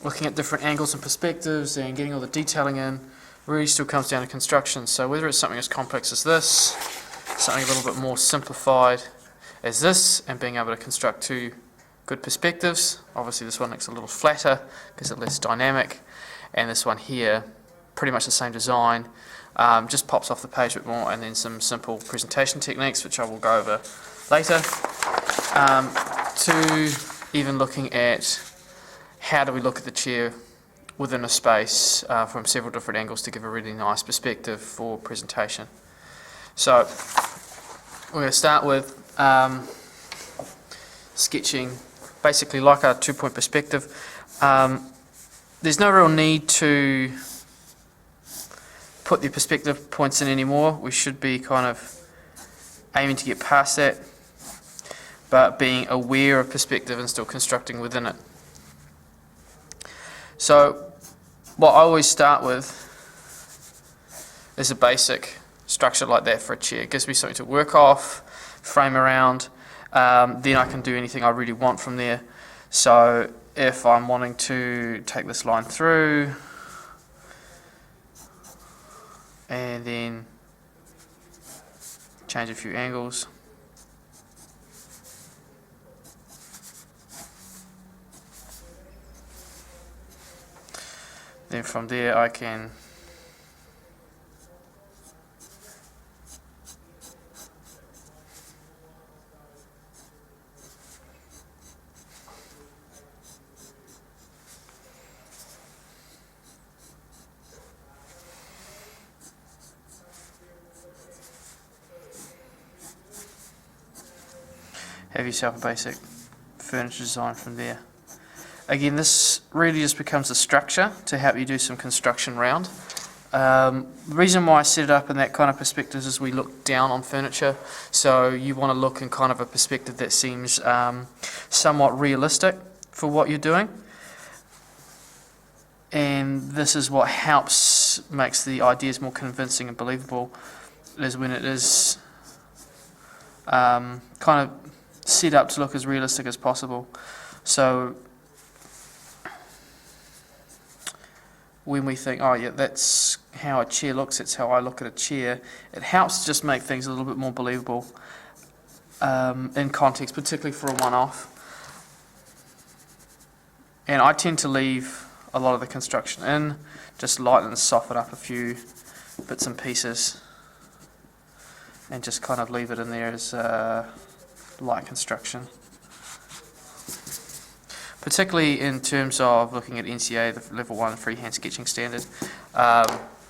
looking at different angles and perspectives and getting all the detailing in, really still comes down to construction. So whether it's something as complex as this, something a little bit more simplified as this, and being able to construct two good perspectives. Obviously this one looks a little flatter because it's less dynamic, and this one here, pretty much the same design, just pops off the page a bit more, and then some simple presentation techniques which I will go over later, to even looking at how do we look at the chair within a space from several different angles to give a really nice perspective for presentation. So we're going to start with sketching basically like a 2-point perspective. There's no real need to put the perspective points in anymore. We should be kind of aiming to get past that, but being aware of perspective and still constructing within it. So what I always start with is a basic structure like that for a chair. It gives me something to work off, frame around, then I can do anything I really want from there. So if I'm wanting to take this line through and then change a few angles, then from there I can have yourself a basic furniture design from there. Again, this really just becomes a structure to help you do some construction round. The reason why I set it up in that kind of perspective is we look down on furniture, so you want to look in kind of a perspective that seems somewhat realistic for what you're doing. And this is what makes the ideas more convincing and believable, is when it is kind of set up to look as realistic as possible. So when we think, oh yeah, that's how a chair looks, that's how I look at a chair, it helps just make things a little bit more believable in context, particularly for a one-off. And I tend to leave a lot of the construction in, just lighten and soften up a few bits and pieces, and just kind of leave it in there as light construction. Particularly in terms of looking at NCA, the Level 1 Freehand Sketching Standard,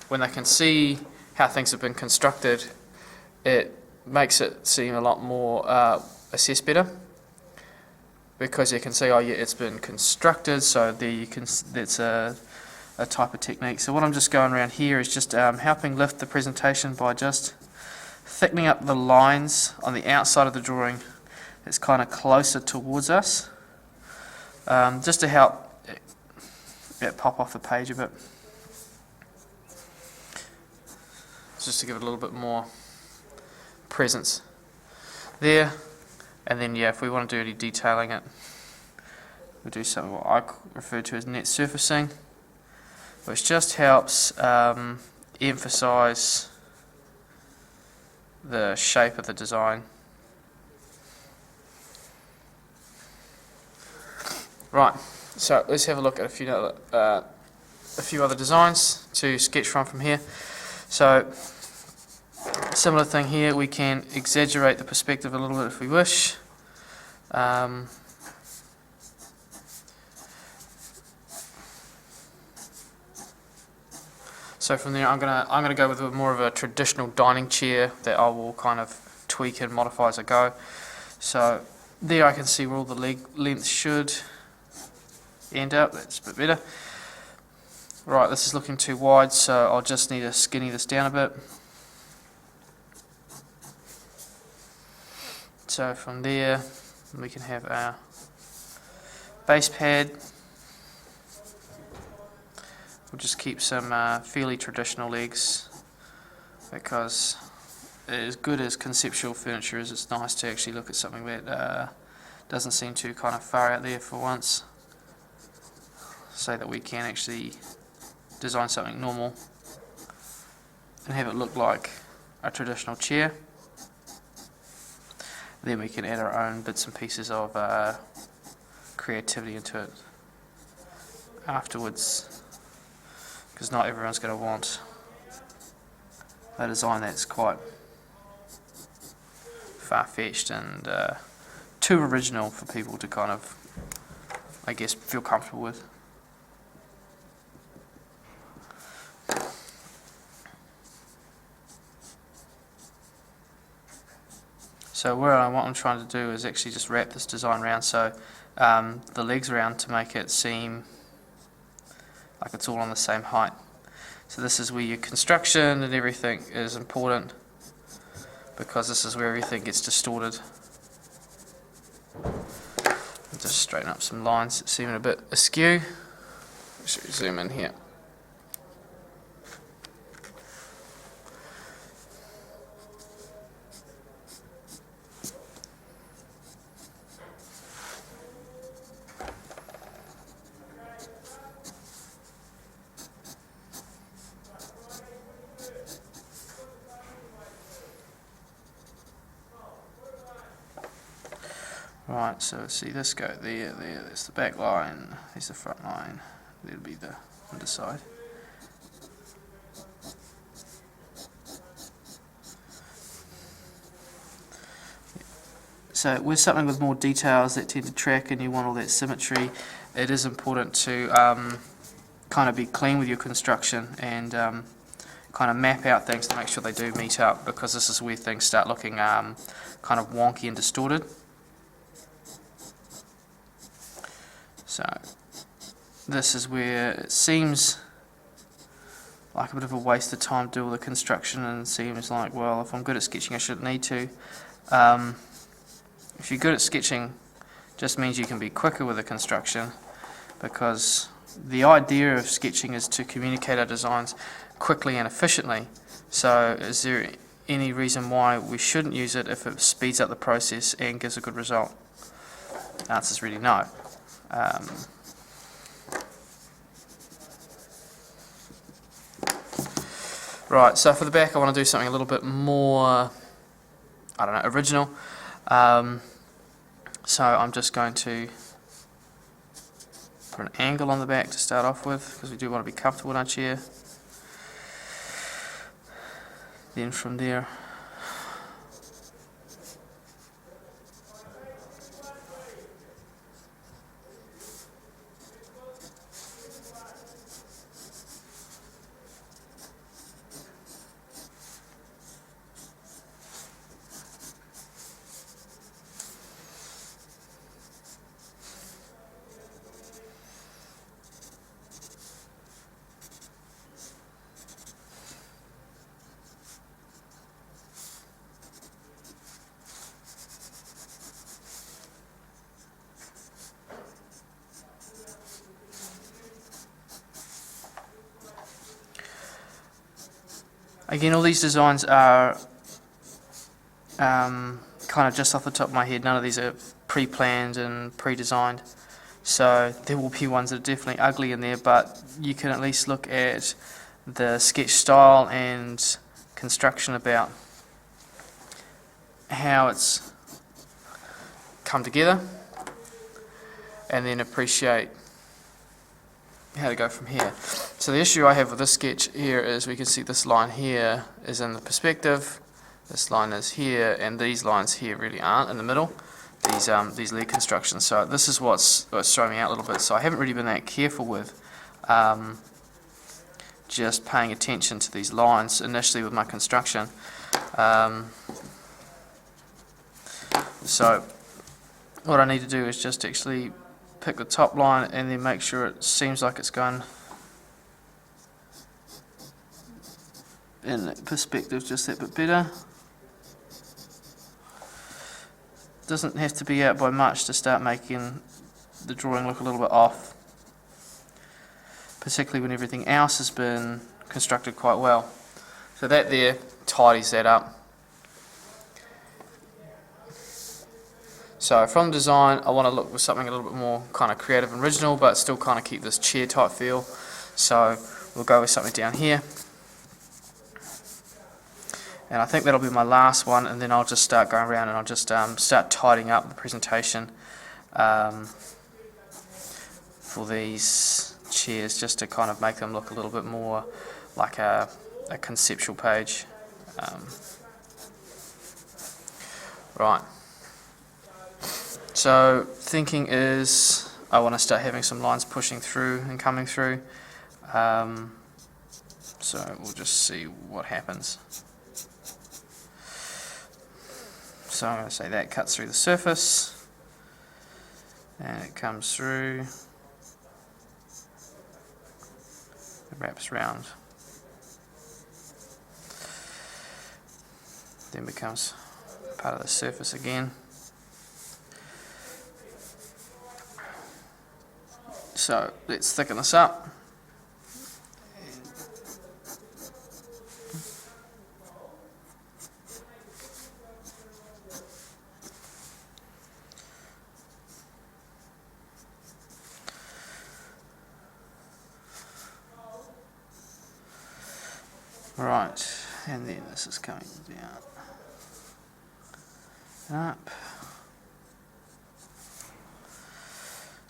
when they can see how things have been constructed, it makes it seem a lot more assessed better, because you can see, oh yeah, it's been constructed, so there you can, that's a type of technique. So what I'm just going around here is just helping lift the presentation by just thickening up the lines on the outside of the drawing that's kind of closer towards us, just to help it pop off the page a bit, just to give it a little bit more presence there. And then yeah, if we want to do any detailing it, we'll do something what I refer to as net surfacing, which just helps emphasize the shape of the design. Right, so let's have a look at a few other designs to sketch from here. So similar thing here, we can exaggerate the perspective a little bit if we wish. So from there, I'm gonna go with more of a traditional dining chair that I will kind of tweak and modify as I go. So there I can see where all the leg length should end up. That's a bit better. Right, this is looking too wide, so I'll just need to skinny this down a bit. So from there, we can have our base pad. We'll just keep some fairly traditional legs, because as good as conceptual furniture is, it's nice to actually look at something that doesn't seem too kind of far out there for once. say that we can actually design something normal and have it look like a traditional chair. Then we can add our own bits and pieces of creativity into it afterwards, because not everyone's going to want a design that's quite far-fetched and too original for people to kind of, I guess, feel comfortable with. So what I'm trying to do is actually just wrap this design around so the legs around to make it seem like it's all on the same height. So this is where your construction and everything is important, because this is where everything gets distorted. I'll just straighten up some lines that seem a bit askew. Should we zoom in here? Right, so see this go there, there's the back line, there's the front line, there'll be the underside. So with something with more details that tend to track and you want all that symmetry, it is important to kind of be clean with your construction and kind of map out things to make sure they do meet up, because this is where things start looking kind of wonky and distorted. So this is where it seems like a bit of a waste of time to do all the construction, and it seems like, well, if I'm good at sketching I shouldn't need to. If you're good at sketching, just means you can be quicker with the construction, because the idea of sketching is to communicate our designs quickly and efficiently. So is there any reason why we shouldn't use it if it speeds up the process and gives a good result? The answer is really no. Right, so for the back I want to do something a little bit more, I don't know, original. So I'm just going to put an angle on the back to start off with, because we do want to be comfortable in our chair. Then from there, again, all these designs are kind of just off the top of my head. None of these are pre-planned and pre-designed. So there will be ones that are definitely ugly in there, but you can at least look at the sketch style and construction about how it's come together, and then appreciate how to go from here. So the issue I have with this sketch here is we can see this line here is in the perspective, this line is here, and these lines here really aren't in the middle, these leg constructions. So this is what's throwing me out a little bit. So I haven't really been that careful with just paying attention to these lines initially with my construction. So what I need to do is just actually pick the top line and then make sure it seems like it's going in perspective just that bit better. Doesn't have to be out by much to start making the drawing look a little bit off, particularly when everything else has been constructed quite well. So that there tidies that up. So from design, I want to look for something a little bit more kind of creative and original, but still kind of keep this chair type feel. So we'll go with something down here. And I think that'll be my last one, and then I'll just start going around and I'll just start tidying up the presentation for these chairs, just to kind of make them look a little bit more like a conceptual page. Right. So thinking is I want to start having some lines pushing through and coming through. So we'll just see what happens. So I'm going to say that cuts through the surface, and it comes through, it wraps round, then becomes part of the surface again. So let's thicken this up. Right, and then this is coming down and up.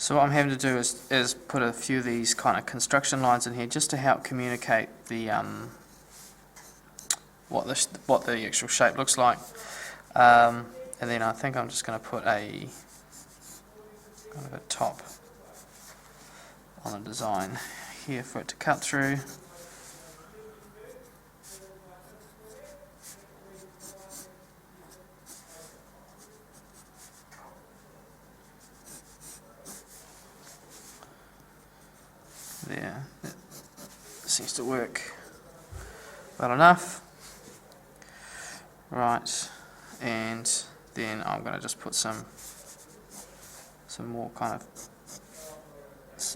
So what I'm having to do is put a few of these kind of construction lines in here just to help communicate the what the actual shape looks like. And then I think I'm just going to put a kind of a top on the design here for it to cut through. There, that seems to work well enough. Right, and then I'm going to just put some more kind of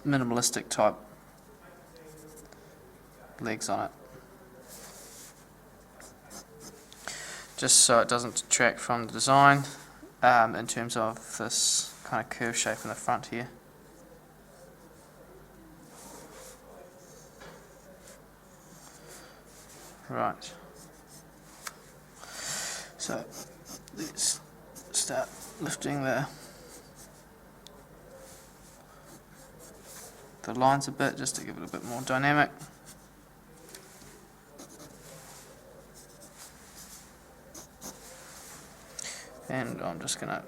minimalistic type legs on it, just so it doesn't detract from the design in terms of this kind of curve shape in the front here. Right, so let's start lifting the lines a bit just to give it a bit more dynamic. And I'm just going to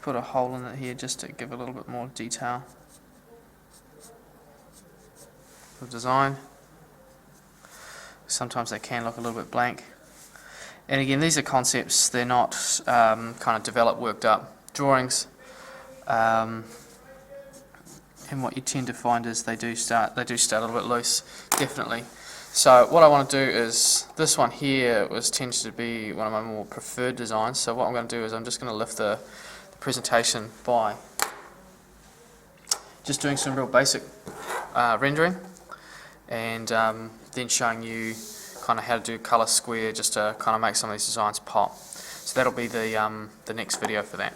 put a hole in it here just to give a little bit more detail to the design. Sometimes they can look a little bit blank. And again, these are concepts, they're not kind of developed, worked up drawings. And what you tend to find is they do start a little bit loose, definitely. So what I want to do is, this one here tends to be one of my more preferred designs. So what I'm going to do is I'm just going to lift the presentation by just doing some real basic rendering, and then showing you kind of how to do colour square just to kind of make some of these designs pop. So that'll be the next video for that.